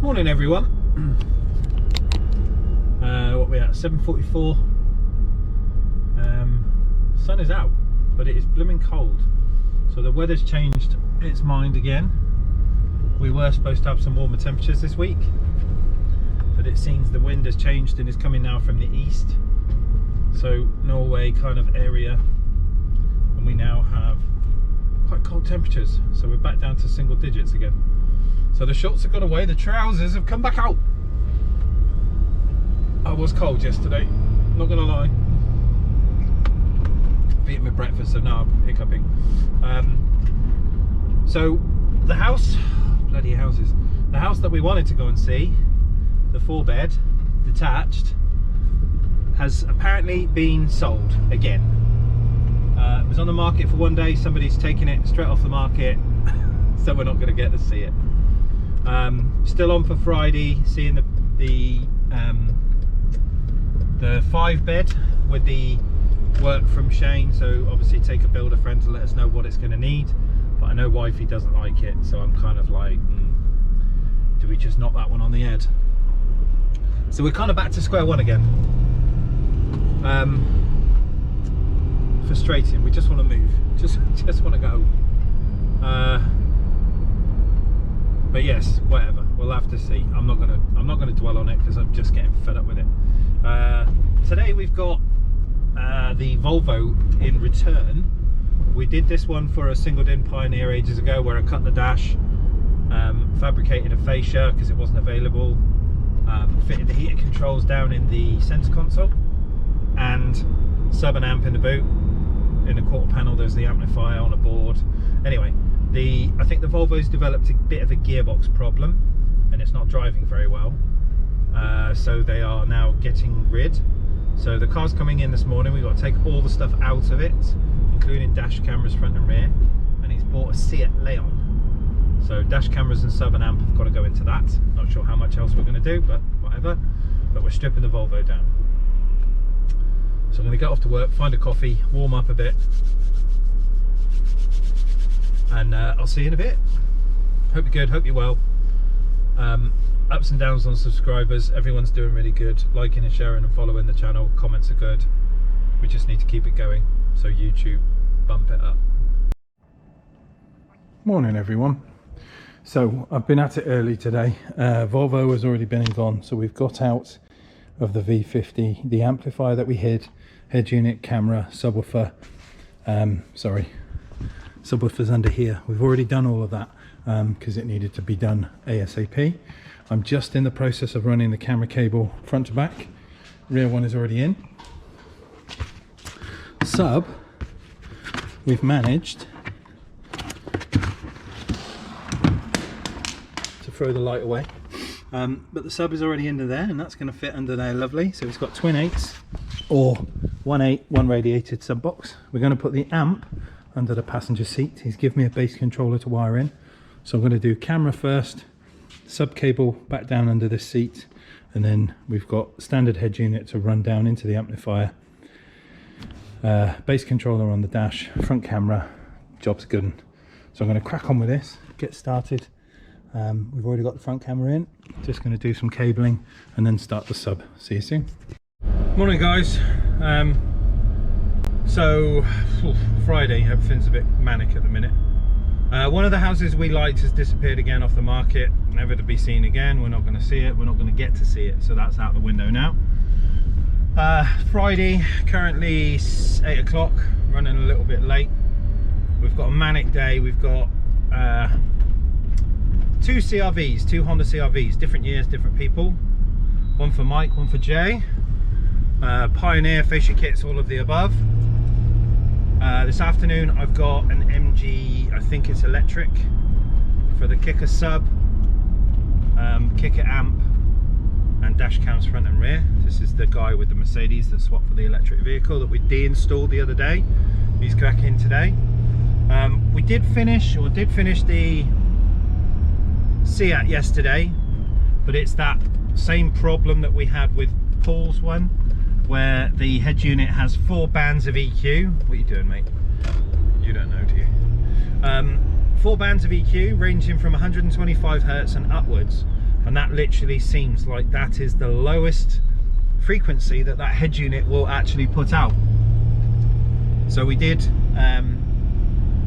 Morning everyone. What we at? 7:44. Sun is out, but it is blooming cold. So the weather's changed its mind again. We were supposed to have some warmer temperatures this week, but it seems the wind has changed and is coming now from the east. So Norway kind of area, and we now have quite cold temperatures. So we're back down to single digits again. So the shorts have gone away, the trousers have come back out. I was cold yesterday, not gonna lie. I've eaten my breakfast, so now I'm hiccuping. So the house, bloody houses, the house that we wanted to go and see, the 4-bed, detached, has apparently been sold again. It was on the market for one day, somebody's taken it straight off the market, so we're not gonna get to see it. Still on for Friday, seeing the 5-bed with the work from Shane. So obviously take a builder friend to let us know what it's going to need, but I know wifey doesn't like it, so I'm kind of like, do we just knock that one on the head? So we're kind of back to square one again. Frustrating. We just want to move, just want to go. But yes, whatever, we'll have to see. I'm not gonna dwell on it because I'm just getting fed up with it. Today we've got the Volvo in return. We did this one for a single din Pioneer ages ago, where I cut the dash, fabricated a fascia because it wasn't available, fitted the heater controls down in the center console, and sub an amp in the boot. In the quarter panel there's the amplifier on a board. Anyway, I think the Volvo's developed a bit of a gearbox problem and it's not driving very well, so they are now getting rid. So the car's coming in this morning. We've got to take all the stuff out of it, including dash cameras front and rear, and he's bought a Seat Leon, so dash cameras and sub and amp have got to go into that. Not sure how much else we're going to do, but whatever. But we're stripping the Volvo down, so I'm going to get off to work, find a coffee, warm up a bit, and I'll see you in a bit. Hope you're good, hope you're well. Ups and downs on subscribers, everyone's doing really good, liking and sharing and following the channel, comments are good. We just need to keep it going, so YouTube, bump it up. Morning everyone. So I've been at it early today. Volvo has already been and gone, so we've got out of the V50 the amplifier that we hid, head unit, camera, subwoofer, subwoofer's under here. We've already done all of that because it needed to be done ASAP. I'm just in the process of running the camera cable front to back. Rear one is already in. Sub, we've managed to throw the light away, but the sub is already into there, and that's going to fit under there lovely. So it's got twin 8s or 1/8, one radiated sub box. We're going to put the amp under the passenger seat. He's given me a base controller to wire in, so I'm going to do camera first, sub cable back down under this seat, and then we've got standard head unit to run down into the amplifier, base controller on the dash, front camera, job's good. So I'm going to crack on with this, get started. We've already got the front camera in, just going to do some cabling and then start the sub. See you soon. Morning guys. So Friday, everything's a bit manic at the minute. One of the houses we liked has disappeared again off the market, never to be seen again. We're not going to see it, we're not going to get to see it, so that's out the window now. Friday, currently 8 o'clock, running a little bit late. We've got a manic day. We've got two CRVs, two Honda CRVs, different years, different people. One for Mike, one for Jay. Pioneer, fascia kits, all of the above. This afternoon I've got an MG, I think it's electric, for the kicker sub, kicker amp and dash cams front and rear. This is the guy with the Mercedes that swapped for the electric vehicle that we de-installed the other day. He's back in today. We did finish the Seat yesterday, but it's that same problem that we had with Paul's one, where the head unit has 4 bands of EQ. What are you doing, mate? You don't know, do you? 4 bands of EQ ranging from 125 Hz and upwards. and that literally seems like that is the lowest frequency that head unit will actually put out. So we did,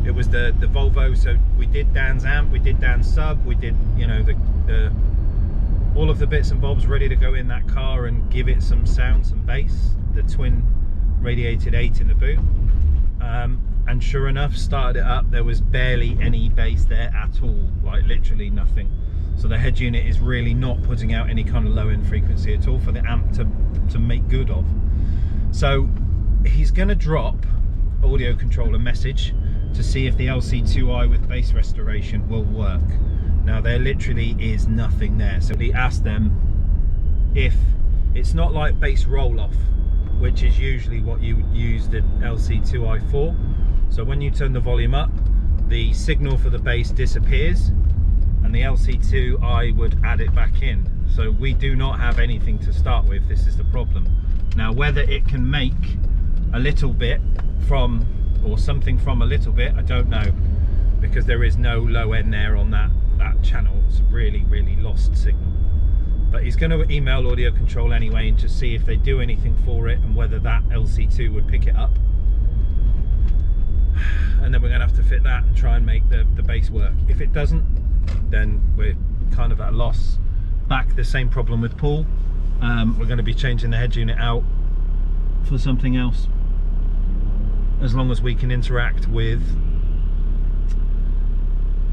it was the Volvo, so we did Dan's amp, we did Dan's sub, we did, you know, the all of the bits and bobs ready to go in that car and give it some sound, some bass, the twin radiated 8 in the boot. And sure enough, started it up, there was barely any bass there at all, like literally nothing. So the head unit is really not putting out any kind of low end frequency at all for the amp to make good of. So he's going to drop audio control a message to see if the LC2i with bass restoration will work. Now there literally is nothing there, so we asked them if it's not like bass roll off, which is usually what you would use the LC2i for. So when you turn the volume up, the signal for the bass disappears and the LC2i would add it back in. So we do not have anything to start with. This is the problem. Now whether it can make a little bit from, or something from a little bit, I don't know, because there is no low end there on that channel. It's a really lost signal. But he's going to email audio control anyway and just see if they do anything for it and whether that LC2 would pick it up. And then we're going to have to fit that and try and make the bass work. If it doesn't, then we're kind of at a loss. Back the same problem with Paul. We're going to be changing the head unit out for something else, as long as we can interact with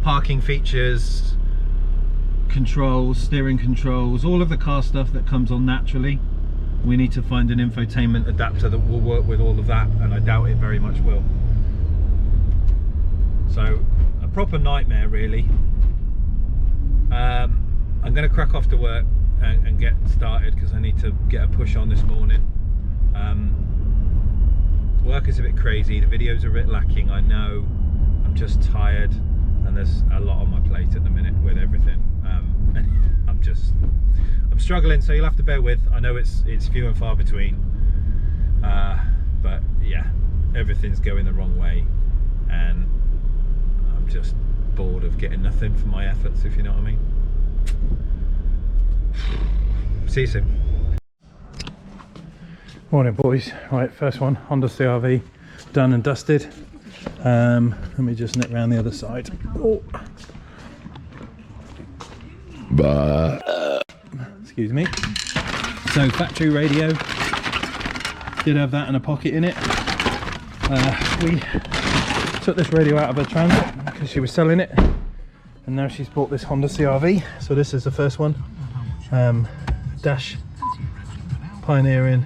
parking features, controls, steering controls, all of the car stuff that comes on naturally. We need to find an infotainment adapter that will work with all of that, and I doubt it very much will. So a proper nightmare really. I'm going to crack off to work and get started because I need to get a push on this morning. Work is a bit crazy, the videos are a bit lacking, I know. I'm just tired and there's a lot on my plate at the minute with everything. I'm struggling, so you'll have to bear with. I know it's few and far between, but yeah, everything's going the wrong way and I'm just bored of getting nothing for my efforts, if you know what I mean. See you soon. Morning boys. Right, first one, Honda CR-V, done and dusted. Let me just nip around the other side. Oh. Excuse me. So factory radio, did have that in a pocket in it. We took this radio out of her Transit because she was selling it, and now she's bought this Honda CR-V. So this is the first one. Dash pioneering,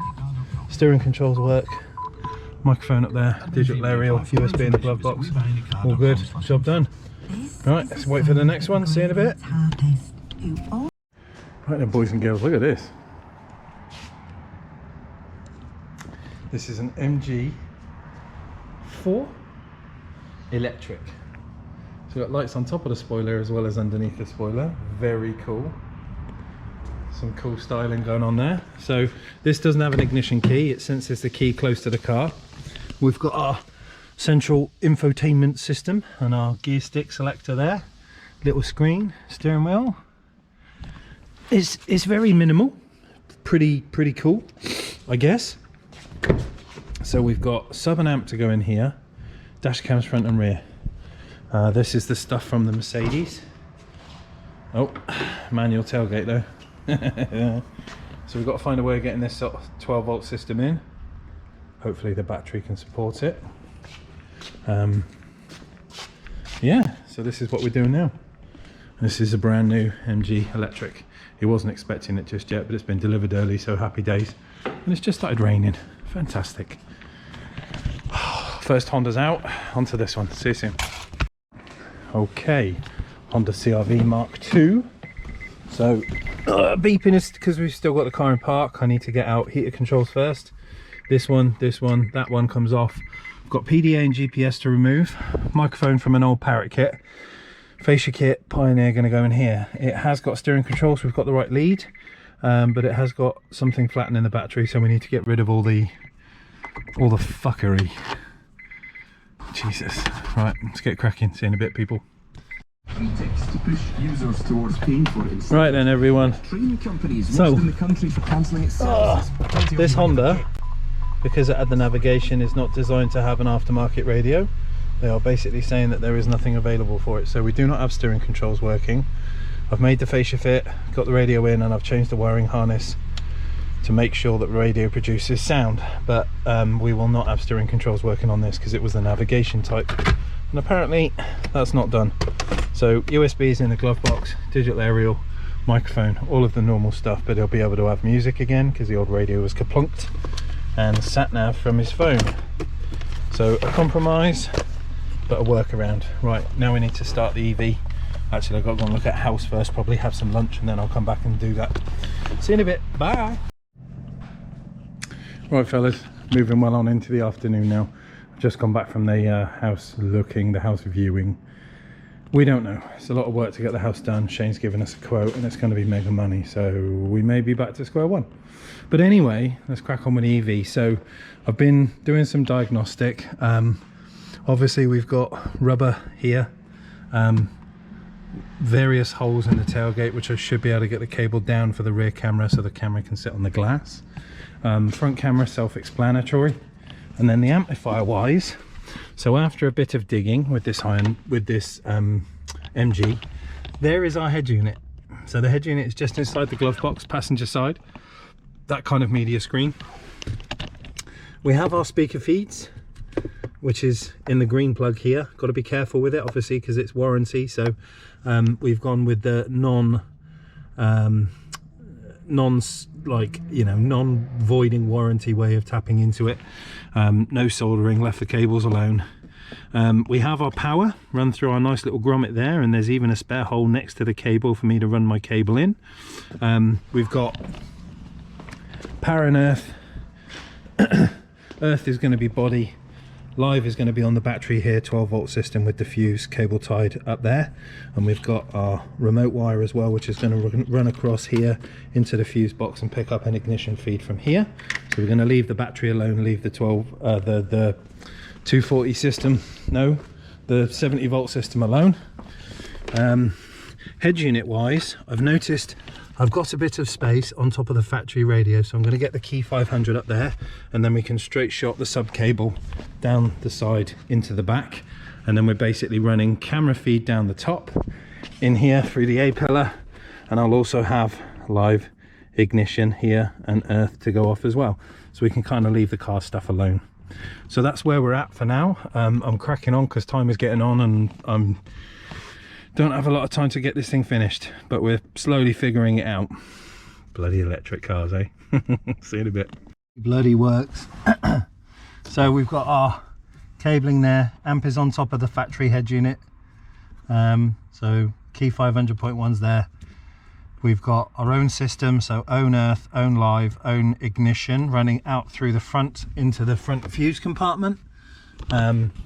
steering controls work, microphone up there, digital aerial, USB in the glove box, all good, job done. Right, let's wait for the next one, see you in a bit. Right then boys and girls, look at this. This is an MG4 electric. So we've got lights on top of the spoiler as well as underneath the spoiler, very cool. Some cool styling going on there. So this doesn't have an ignition key, it senses the key close to the car. We've got our central infotainment system and our gear stick selector there. Little screen, steering wheel. It's very minimal, pretty cool, I guess. So we've got sub and amp to go in here, dash cams front and rear. This is the stuff from the Mercedes. Oh, manual tailgate though. So we've got to find a way of getting this sort of 12 volt system in. Hopefully the battery can support it. Yeah, so this is what we're doing now. This is a brand new MG electric. He wasn't expecting it just yet, but it's been delivered early, so happy days. And it's just started raining. Fantastic. First Honda's out, onto this one. See you soon. Okay, Honda CR-V Mark II. So beeping is because we've still got the car in park. I need to get out heater controls first. This one, that one comes off. I've got PDA and GPS to remove. Microphone from an old Parrot kit. Fascia kit, Pioneer going to go in here. It has got steering control, so we've got the right lead, but it has got something flattening the battery, so we need to get rid of all the fuckery. Jesus. Right, let's get cracking. See you in a bit, people. To push users towards paying for it. Right then, everyone. Training companies So, in the country for cancelling its services. This Honda, because it had the navigation, is not designed to have an aftermarket radio. They are basically saying that there is nothing available for it, so we do not have steering controls working. I've made the fascia fit, got the radio in, and I've changed the wiring harness to make sure that the radio produces sound, but we will not have steering controls working on this because it was the navigation type, and apparently that's not done. So USBs in the glove box, digital aerial, microphone, all of the normal stuff, but he'll be able to have music again because the old radio was kaplunked, and sat nav from his phone. So a compromise, but a workaround. Right, now we need to start the EV. Actually, I've got to go and look at a house first, probably have some lunch, and then I'll come back and do that. See you in a bit, bye. Right fellas, moving well on into the afternoon now. I've just come back from the house looking, the house viewing. We don't know, it's a lot of work to get the house done. Shane's given us a quote and it's going to be mega money, so we may be back to square one. But anyway, let's crack on with the EV. So I've been doing some diagnostic. Obviously we've got rubber here, various holes in the tailgate, which I should be able to get the cable down for the rear camera so the camera can sit on the glass. Front camera self-explanatory, and then the amplifier wise, so after a bit of digging with this MG, there is our head unit. So the head unit is just inside the glove box, passenger side, that kind of media screen. We have our speaker feeds, which is in the green plug here. Got to be careful with it obviously because it's warranty, so we've gone with the non-voiding warranty way of tapping into it. No soldering, left the cables alone. We have our power run through our nice little grommet there, and there's even a spare hole next to the cable for me to run my cable in. We've got power and earth. Earth is going to be body, live is going to be on the battery here, 12-volt system with the fuse cable tied up there, and we've got our remote wire as well, which is going to run across here into the fuse box and pick up an ignition feed from here. So we're going to leave the battery alone, leave the 240 system, no, the 70-volt system alone. Head unit wise, I've noticed I've got a bit of space on top of the factory radio, so I'm going to get the Key 500 up there, and then we can straight shot the sub cable down the side into the back, and then we're basically running camera feed down the top in here through the A pillar, and I'll also have live ignition here and earth to go off as well, so we can kind of leave the car stuff alone. So that's where we're at for now. I'm cracking on because time is getting on, and don't have a lot of time to get this thing finished, but we're slowly figuring it out. Bloody electric cars, eh? See you in a bit. Bloody works. So we've got our cabling there. Amp is on top of the factory head unit. So Key 500.1's there. We've got our own system, so own earth, own live, own ignition, running out through the front into the front fuse compartment.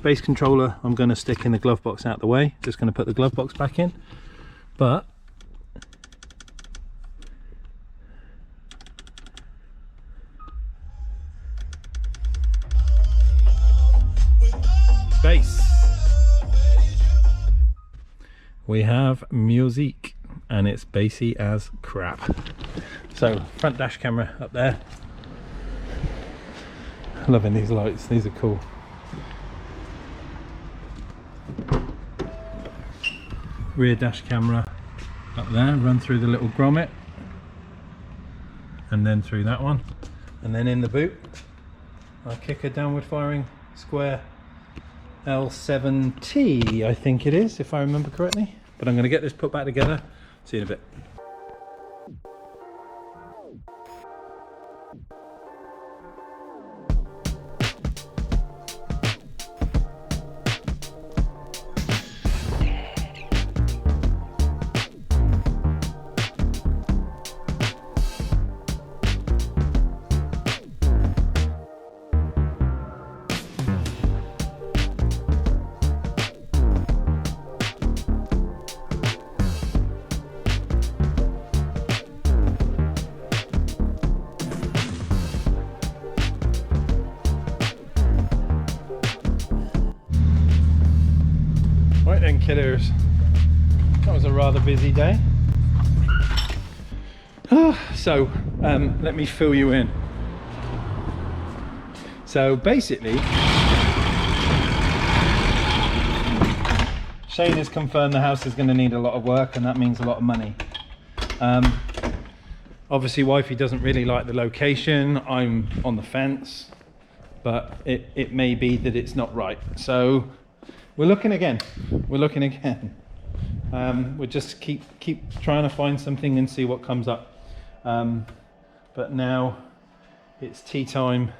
Base controller I'm going to stick in the glove box out the way, just going to put the glove box back in, but bass, we have music and it's bassy as crap. So front dash camera up there, loving these lights, these are cool. Rear dash camera up there, run through the little grommet and then through that one, and then in the boot our kicker downward firing square L7T, I think it is, if I remember correctly, but I'm going to get this put back together. See you in a bit. Right then, killers, rather busy day. So let me fill you in. So basically, Shane has confirmed the house is going to need a lot of work, and that means a lot of money. Obviously wifey doesn't really like the location. I'm on the fence, but it may be that it's not right. So we're looking again. We'll just keep trying to find something and see what comes up. But now it's tea time.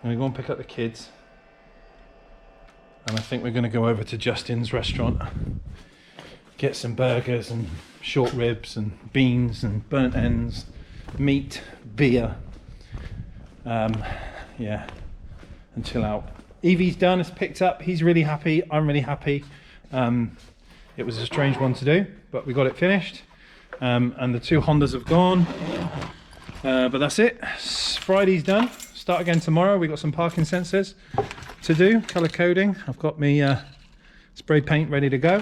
I'm gonna go and pick up the kids, and I think we're gonna go over to Justin's restaurant, get some burgers and short ribs and beans and burnt ends, meat, beer, yeah, and chill out. Evie's done, it's picked up, he's really happy, I'm really happy. It was a strange one to do, but we got it finished, and the 2 Hondas have gone, but that's it. Friday's done, start again tomorrow. We got some parking sensors to do, colour coding. I've got me spray paint ready to go.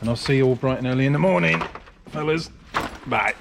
And I'll see you all bright and early in the morning, fellas. Bye.